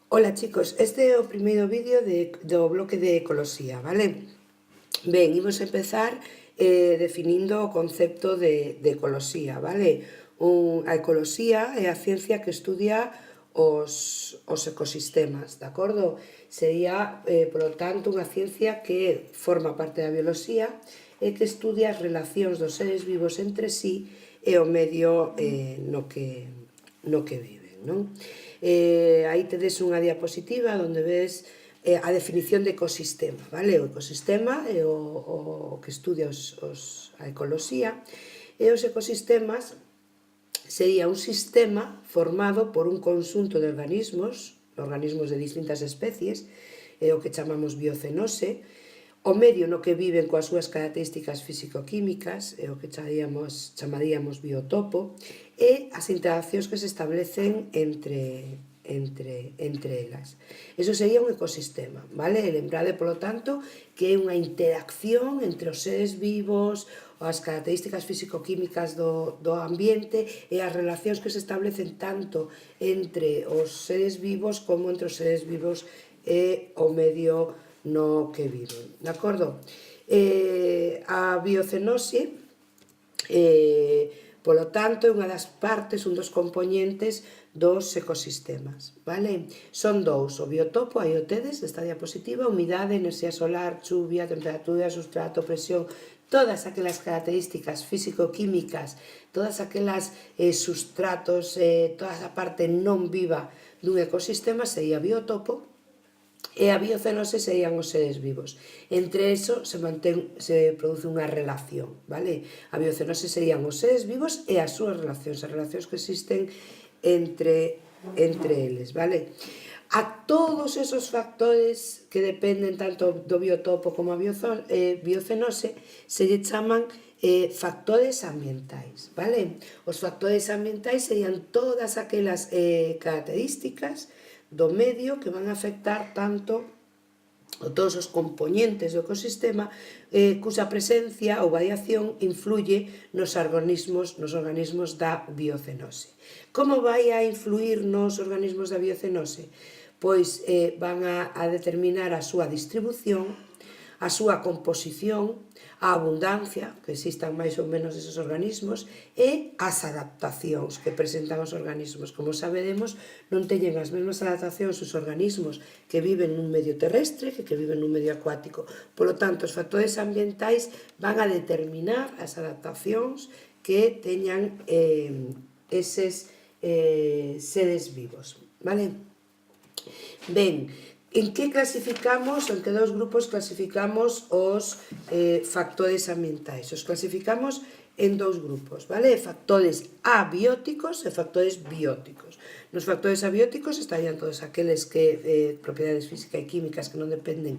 Ola chicos, este é o primeiro vídeo do bloque de ecoloxía, vale? Ben, imos empezar definindo o concepto de ecoloxía, vale? A ecoloxía é a ciencia que estudia os ecosistemas, de acordo? Sería, polo tanto, unha ciencia que forma parte da bioloxía e que estudia as relacións dos seres vivos entre sí e o medio no que viven, non? Aí tedes unha diapositiva onde ves a definición de ecosistema, vale? O ecosistema é o que estudia a ecoloxía, e os ecosistemas sería un sistema formado por un conxunto de organismos de distintas especies, é o que chamamos biocenose, o medio no que viven coas súas características físico-químicas, é o que chamaríamos biotopo, e as interaccións que se establecen entre elas. Eso sería un ecosistema, vale? Lembrade, polo tanto, que é unha interacción entre os seres vivos, as características físico-químicas do ambiente e as relacións que se establecen tanto entre os seres vivos como entre os seres vivos e o medio no que viven, de acordo? A biocenose, polo tanto, é unha das partes, un dos componentes dos ecosistemas, vale? Son dous, o biotopo, aí o tedes, esta diapositiva, humidade, enerxía solar, chuvia, temperatura, substrato, presión, todas aquelas características físico-químicas, todas aquelas substratos, toda a parte non viva dun ecosistema sería biotopo, e a biocenose serían os seres vivos. Entre eso se produce unha relación, vale? A biocenose serían os seres vivos e as súas relacións, as relacións que existen entre eles, vale? A todos esos factores que dependen tanto do biotopo como a biocenose se lle chaman factores ambientais, vale? Os factores ambientais serían todas aquelas características do medio que van a afectar tanto a todos os componentes do ecosistema cusa presencia ou variación influye nos organismos da biocenose. Como vai a influir nos organismos da biocenose? Pois van a determinar a súa distribución, a súa composición, a abundancia, que existan máis ou menos esos organismos, e as adaptacións que presentan os organismos. Como saberemos, non teñen as mesmas adaptacións os organismos que viven nun medio terrestre que viven nun medio acuático. Polo tanto, os factores ambientais van a determinar as adaptacións que teñan eses seres vivos, vale? Ben, en que clasificamos, en que dos grupos clasificamos os factores ambientais? Os clasificamos en dous grupos, vale? Factores abióticos e factores bióticos. Nos factores abióticos estarían todos aqueles que propiedades físicas e químicas que non dependen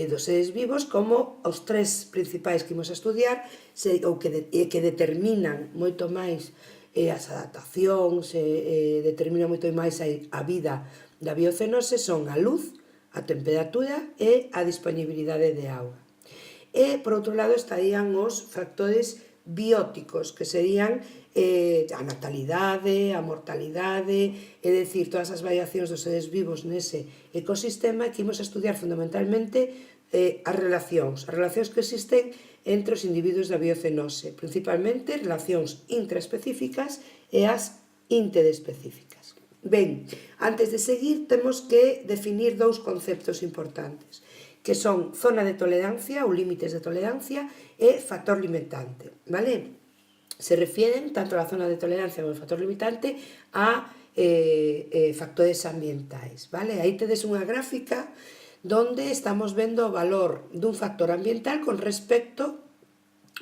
dos seres vivos, como os tres principais que imos a estudiar ou que determinan moito máis as adaptacións, determinan moito máis a vida da biocenose, son a luz, a temperatura e a disponibilidade de auga. E, por outro lado, estarían os factores bióticos, que serían a natalidade, a mortalidade, é dicir, todas as variacións dos seres vivos nese ecosistema, que imos a estudiar fundamentalmente as relacións que existen entre os individuos da biocenose, principalmente relacións intraespecíficas e as interespecíficas. Ben, antes de seguir, temos que definir dous conceptos importantes, que son zona de tolerancia ou límites de tolerancia e factor limitante, vale? Se refieren tanto a zona de tolerancia como ao factor limitante a factores ambientais, vale? Aí tedes unha gráfica donde estamos vendo o valor dun factor ambiental con respecto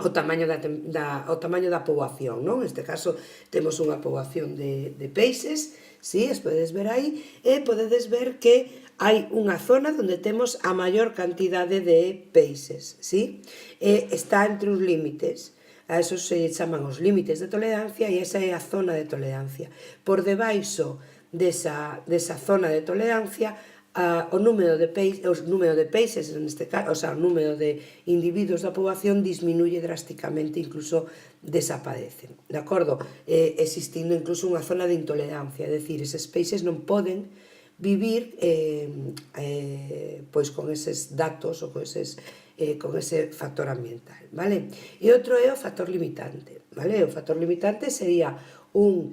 ao tamaño da poboación, non? Neste caso temos unha poboación de peixes, si, as podedes ver aí, e podedes ver que hai unha zona onde temos a maior cantidade de peixes, si? E está entre os límites, a esos se chaman os límites de tolerancia e esa é a zona de tolerancia. Por debaixo desa zona de tolerancia, o número de peixes, neste caso, o sea, o número de individuos da poboación disminuye drásticamente, incluso desaparecen, de acordo? Existindo incluso unha zona de intolerancia, é dicir, eses peixes non poden vivir pois con eses datos ou con ese factor ambiental, vale? E outro é o factor limitante, vale? O factor limitante sería un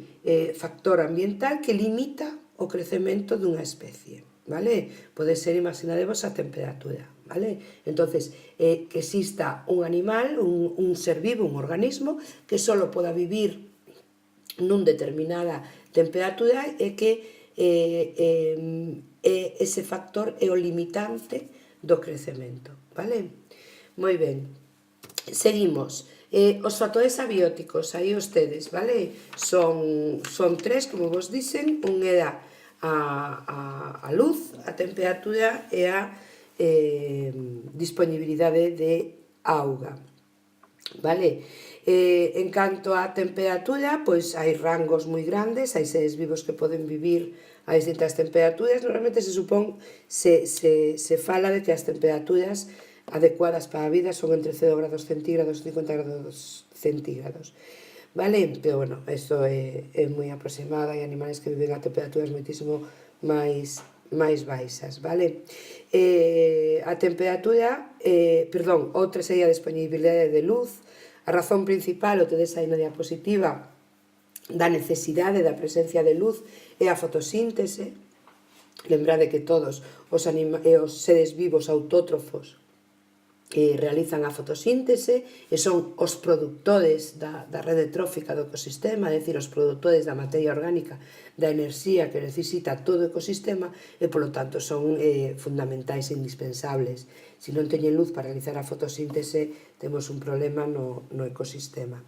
factor ambiental que limita o crecemento dunha especie, vale? Pode ser, imaginadevos, a temperatura, vale? Entonces, que exista un animal, un ser vivo, un organismo, que só poda vivir nun determinada temperatura e que ese factor é o limitante do crecemento, vale? Moi ben, seguimos. Os factores abióticos, aí os tedes, vale? Son tres, como vos dicen, un é a luz, a temperatura e a disponibilidade de auga, vale? En canto á temperatura, pois hai rangos moi grandes, hai seres vivos que poden vivir a distintas temperaturas. Normalmente se fala de que as temperaturas adecuadas para a vida son entre 0 grados centígrados e 50 grados centígrados, vale? Pero, bueno, isto é moi aproximado, hai animales que viven a temperaturas moitísimo máis baixas, vale? A temperatura, outra sería a disponibilidade de luz. A razón principal, o tedes aí na diapositiva, da necesidade da presencia de luz é a fotosíntese. Lembrade que todos os seres vivos autótrofos realizan a fotosíntese e son os produtores da rede trófica do ecosistema, é dicir, os produtores da materia orgánica, da enerxía que necesita todo o ecosistema e, polo tanto, son fundamentais e indispensables. Se non teñen luz para realizar a fotosíntese, temos un problema no ecosistema,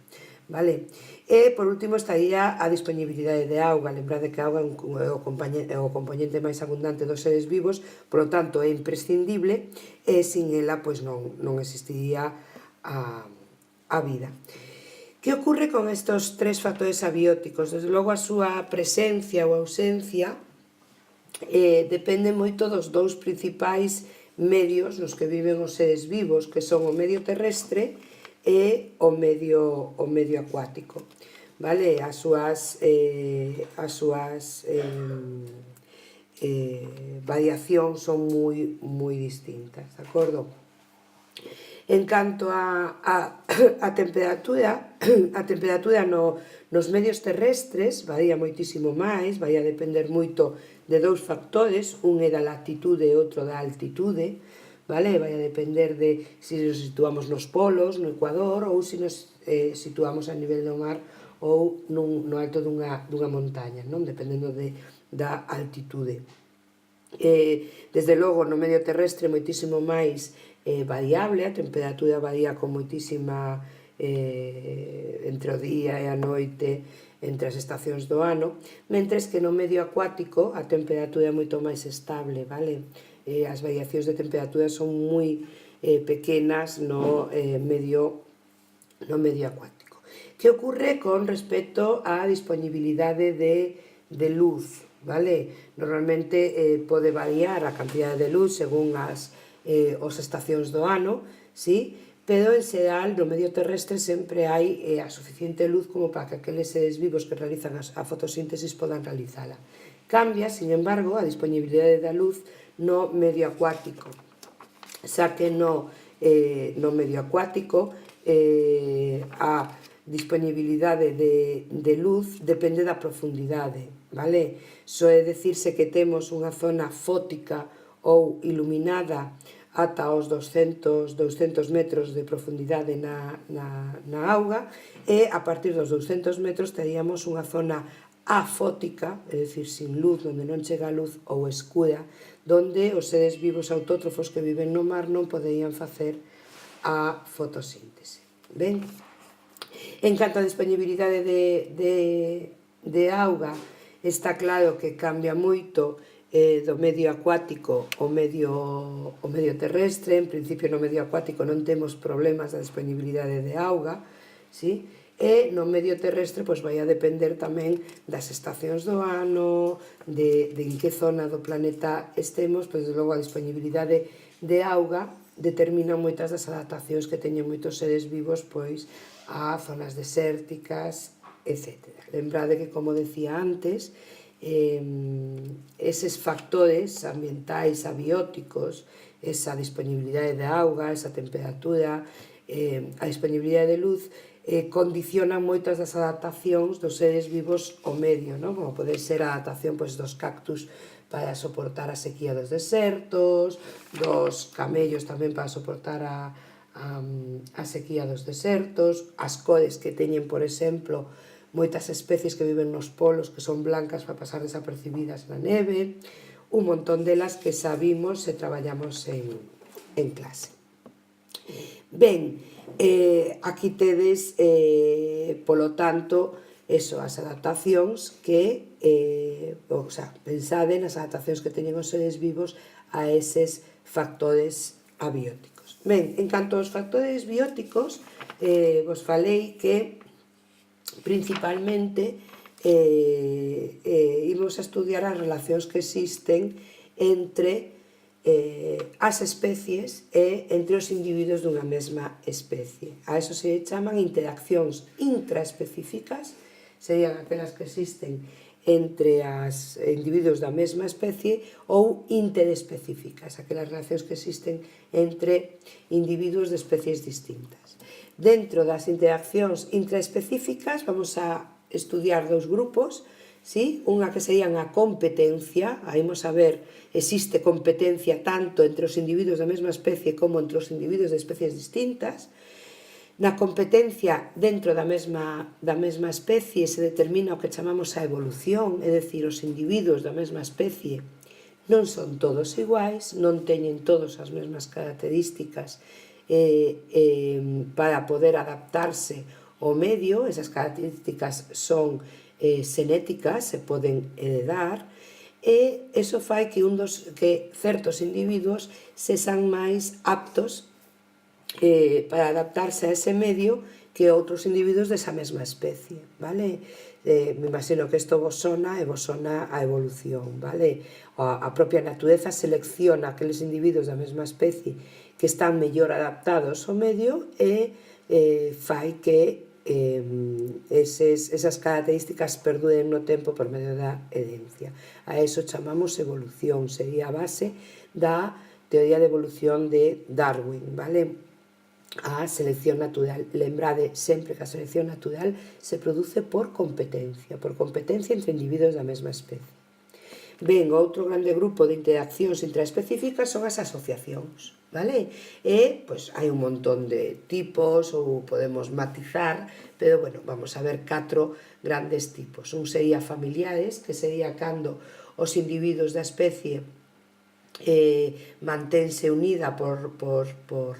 vale? E, por último, estaría a disponibilidade de auga. Lembrade que a auga é o componente máis abundante dos seres vivos, polo tanto, é imprescindible e sin ela pois non existiría a vida. Que ocorre con estes tres factores abióticos? Desde logo, a súa presencia ou ausencia depende moito dos dous principais medios nos que viven os seres vivos, que son o medio terrestre e o medio acuático, vale? As súas variacións son moi distintas, de acordo? En canto a temperatura, a temperatura nos medios terrestres varía moitísimo máis, vai a depender moito de dous factores, un é da latitude e outro da altitude, vale? Vai a depender de se nos situamos nos polos, no Ecuador, ou se nos situamos a nivel do mar ou no alto dunha montaña, non? Dependendo da altitude. Desde logo, no medio terrestre moitísimo máis variable, a temperatura varía con moitísima entre o día e a noite, entre as estacións do ano, mentres que no medio acuático a temperatura é moito máis estable, vale? As variacións de temperatura son moi pequenas no medio acuático. Que ocorre con respecto á disponibilidade de luz, vale? Normalmente pode variar a cantidade de luz según as estacións do ano, sí? Pero en xeral no medio terrestre sempre hai a suficiente luz como para que aqueles seres vivos que realizan a fotosíntesis podan realizala. Cambia, sin embargo, a disponibilidade da luz no medio acuático, xa que no medio acuático a disponibilidade de luz depende da profundidade, vale? Soe decirse que temos unha zona fótica ou iluminada ata os 200 metros de profundidade na auga e a partir dos 200 metros teríamos unha zona afótica, é dicir, sin luz, onde non chega a luz ou escura, donde os seres vivos autótrofos que viven no mar non poderían facer a fotosíntese. Ben? En canto á disponibilidade de auga, está claro que cambia moito do medio acuático ao medio terrestre. En principio, no medio acuático non temos problemas da disponibilidade de auga, sí? E no medio terrestre pois vai a depender tamén das estacións do ano, de en que zona do planeta estemos, pois logo a disponibilidade de auga determina moitas das adaptacións que teñen moitos seres vivos pois a zonas desérticas, etc. Lembrade que, como decía antes, eses factores ambientais abióticos, esa disponibilidade de auga, esa temperatura, a disponibilidade de luz, condicionan moitas das adaptacións dos seres vivos ao medio, non? Como pode ser a adaptación dos cactus para soportar a sequía dos desertos, dos camellos tamén para soportar a sequía dos desertos, as cores que teñen, por exemplo, moitas especies que viven nos polos que son blancas para pasar desapercibidas na neve, un montón delas que sabimos se traballamos en clase. Ben, aquí tedes, polo tanto, as adaptacións que, pensade nas adaptacións que teñen os seres vivos a eses factores abióticos. Ben, en canto aos factores bióticos, vos falei que principalmente imos a estudiar as relacións que existen entre as especies e entre os individuos dunha mesma especie. A eso se chaman interaccións intraespecíficas, serían aquelas que existen entre os individuos da mesma especie, ou interespecíficas, aquelas relacións que existen entre individuos de especies distintas. Dentro das interaccións intraespecíficas vamos a estudiar dous grupos, ¿sí? Unha que serían a competencia, aí vamos a ver, existe competencia tanto entre os individuos da mesma especie como entre os individuos de especies distintas. Na competencia dentro da mesma especie se determina o que chamamos a evolución, é dicir, os individuos da mesma especie non son todos iguais, non teñen todos as mesmas características para poder adaptarse ao medio. Esas características son xenéticas, se poden heredar, e iso fai que certos individuos sexan máis aptos para adaptarse a ese medio que outros individuos desa mesma especie, vale? Me imagino que isto vos sona e vos sona a evolución, vale? A propia natureza selecciona aqueles individuos da mesma especie que están mellor adaptados ao medio e fai que esas características perduren no tempo por medio da herencia. A eso chamamos evolución, sería a base da teoría de evolución de Darwin, vale? A selección natural. Lembrade sempre que a selección natural se produce por competencia entre individuos da mesma especie. Ben, outro grande grupo de interaccións intraespecíficas son as asociacións, vale? E, pois, hai un montón de tipos ou podemos matizar, pero, bueno, vamos a ver 4 grandes tipos. Un sería familiares, que sería cando os individuos da especie mantense unida por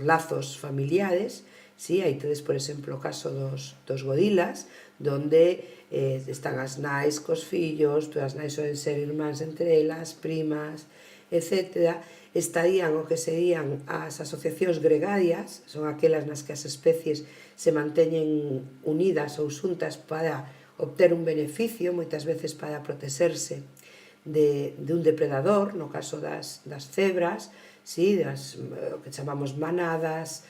lazos familiares, sí? Aí tedes, por exemplo, o caso dos gorilas, donde están as nais cos fillos, as nais soen ser irmáns entre elas, primas, etc. Estarían o que serían as asociacións gregarias, son aquelas nas que as especies se manteñen unidas ou xuntas para obter un beneficio, moitas veces para protexerse de un depredador, no caso das cebras, sí? O que chamamos manadas,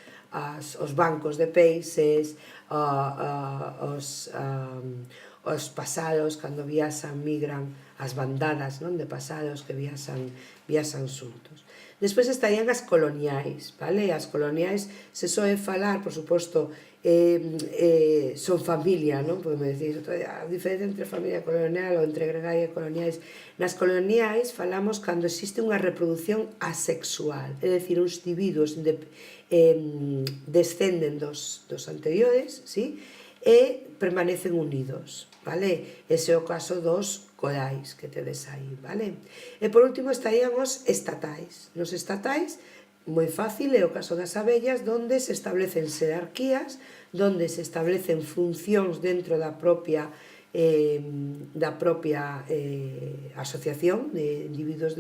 os bancos de peixes, os pasaros cando viaxan, migran, as bandadas de pasaros que viaxan xuntos. Despois estarían as coloniais, vale? As coloniais se soe falar, por suposto, son familia, non? Podemos dicir, a diferencia entre familia colonial ou entre gregaria e coloniais. Nas coloniais falamos cando existe unha reproducción asexual, é dicir, uns individuos descenden dos anteriores, sí? E permanecen unidos, vale? Ese é o caso dos corais que tedes aí, vale? E por último estarían os estatais. Nos estatais, moi fácil, é o caso das abellas, donde se establecen xerarquías, donde se establecen funcións dentro da propia asociación de individuos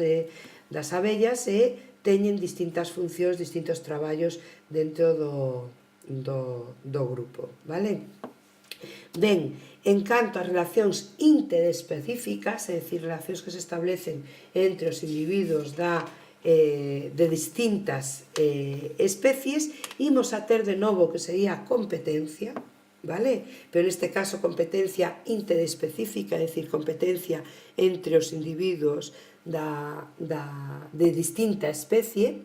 das abellas e teñen distintas funcións, distintos traballos dentro do grupo, vale? Ben, en canto ás relacións interespecíficas, é dicir, relacións que se establecen entre os individuos de distintas especies, imos a ter de novo que sería a competencia, vale? Pero neste caso competencia interespecífica, é dicir, competencia entre os individuos de distinta especie,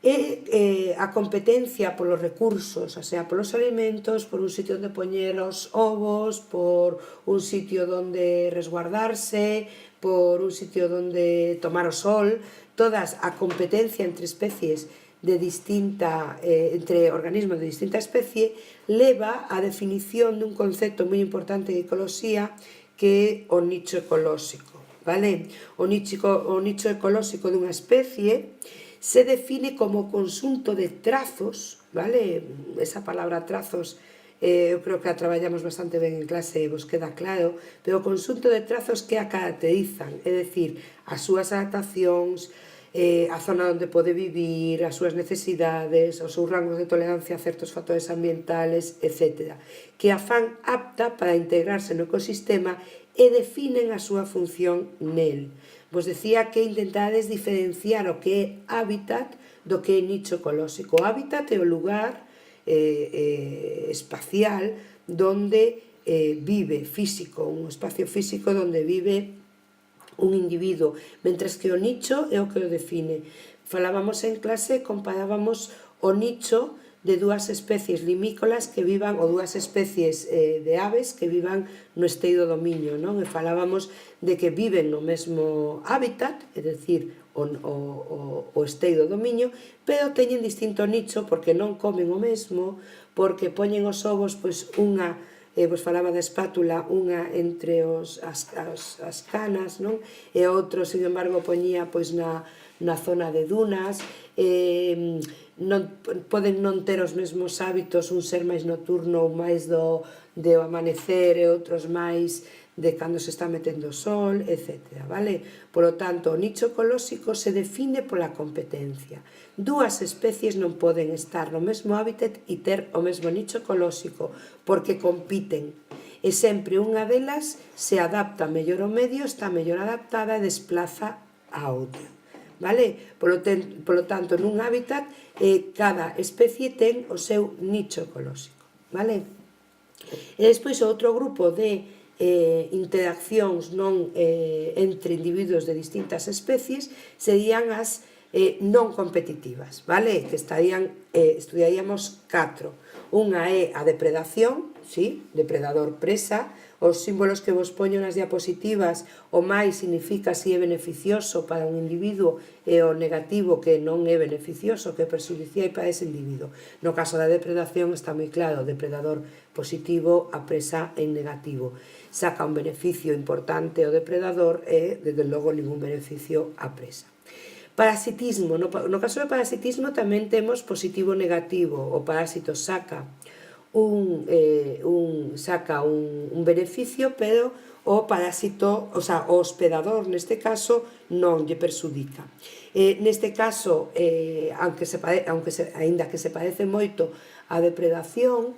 e a competencia polos recursos, o sea, polos alimentos, por un sitio onde poñer os ovos, por un sitio onde resguardarse, por un sitio onde tomar o sol, todas a competencia entre especies entre organismos de distinta especie leva á definición dun concepto moi importante de ecoloxía que é o nicho ecolóxico, vale? O nicho ecolóxico dunha especie se define como conxunto de trazos, vale? Esa palabra trazos eu creo que a traballamos bastante ben en clase e vos queda claro, pero o conxunto de trazos que a caracterizan, é dicir, as súas adaptacións, a zona onde pode vivir, as súas necesidades, os seus rangos de tolerancia a certos factores ambientales, etc., que a fan apta para integrarse no ecosistema e definen a súa función nel. Vos decía que intentades diferenciar o que é hábitat do que é nicho ecolóxico. O hábitat é o lugar espacial donde vive físico, un espacio físico donde vive un individuo, mentres que o nicho é o que o define. Falábamos en clase, comparábamos o nicho de dúas especies limícolas que vivan, ou dúas especies de aves que vivan no esteido do Miño, non? E falábamos de que viven no mesmo hábitat, é dicir, o esteido do Miño, pero teñen distinto nicho porque non comen o mesmo, porque poñen os ovos, pois unha, vos falaba da espátula, unha entre as canas, non? E outro, sin embargo, poñía pois na zona de dunas, poden non ter os mesmos hábitos, un ser máis nocturno ou máis do amanecer e outros máis de cando se está metendo o sol, etc. Vale? Polo tanto, o nicho ecolóxico se define pola competencia. Dúas especies non poden estar no mesmo hábitat e ter o mesmo nicho ecolóxico porque compiten. E sempre unha delas se adapta mellor ao medio, está mellor adaptada e desplaza a outra. Vale? Polo tanto, nun hábitat, cada especie ten o seu nicho ecolóxico. Vale? E despois outro grupo de interaccións entre individuos de distintas especies serían as non competitivas, vale? Que estudiaríamos 4. Unha é a depredación, sí? Depredador-presa. Os símbolos que vos poño nas diapositivas, o máis significa si é beneficioso para un individuo e o negativo que non é beneficioso, que é perxudicial para ese individuo. No caso da depredación está moi claro, depredador positivo, a presa en negativo. Saca un beneficio importante o depredador e, desde logo, ningún beneficio a presa. Parasitismo. No caso do parasitismo tamén temos positivo e negativo. O parásito saca un beneficio, pero o parásito, o sea, o hospedador neste caso non lle perxudica. Neste caso, aínda que se parece moito á depredación,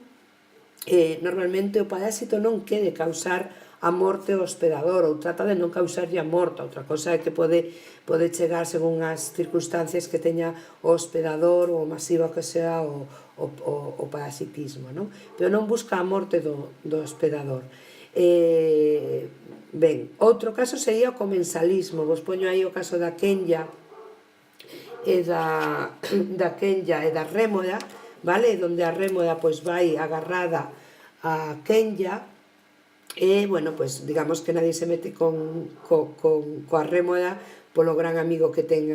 normalmente o parásito non quere causar a morte ao hospedador ou trata de non causarlle a morte. Outra cosa é que pode chegar según as circunstancias que teña o hospedador ou masiva que sea o parasitismo, non? Pero non busca a morte do hospedador. Ben, outro caso sería o comensalismo. Vos poño aí o caso da quenya e da rémora, vale? Donde a rémora pois vai agarrada a quenya e, bueno, pois digamos que nadie se mete coa rémora polo gran amigo que ten,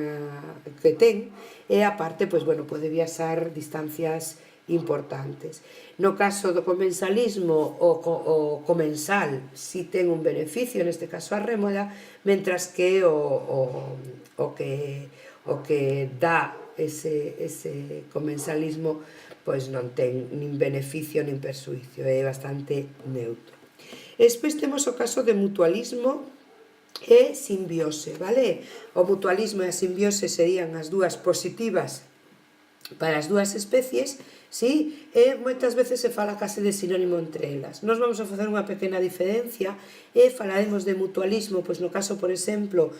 e aparte, pois, bueno, pode viaxar distancias importantes. No caso do comensalismo, o comensal si ten un beneficio, neste caso a rémora, mentras que o que dá ese comensalismo pois non ten nin beneficio nin perxuicio, é bastante neutro. E despois temos o caso de mutualismo e simbiose, vale? O mutualismo e a simbiose serían as dúas positivas para as dúas especies, sí, e moitas veces se fala case de sinónimo entre elas. Nos vamos a facer unha pequena diferencia e falaremos de mutualismo, pois no caso, por exemplo,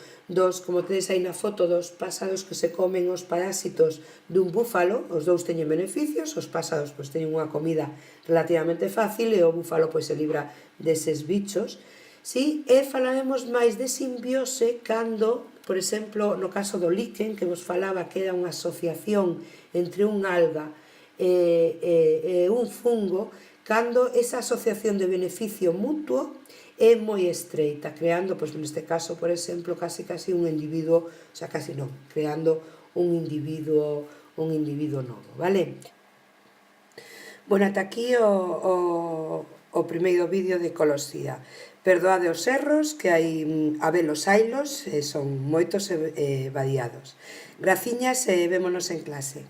como tedes aí na foto, dos pásaros que se comen os parásitos dun búfalo, os dous teñen beneficios, os pásaros pois teñen unha comida relativamente fácil e o búfalo pois se libra deses bichos, sí, e falaremos máis de simbiose cando, por exemplo, no caso do líquen, que vos falaba que era unha asociación entre un alga e un fungo, cando esa asociación de beneficio mutuo é moi estreita, creando, pois neste caso, por exemplo, casi un individuo, o sea, casi non, creando un individuo novo, vale? Bueno, ata aquí o primeiro vídeo de ecoloxía. Perdoade os erros, que hai habelos hailos, son moitos e variados. Graciñas e vémonos en clase.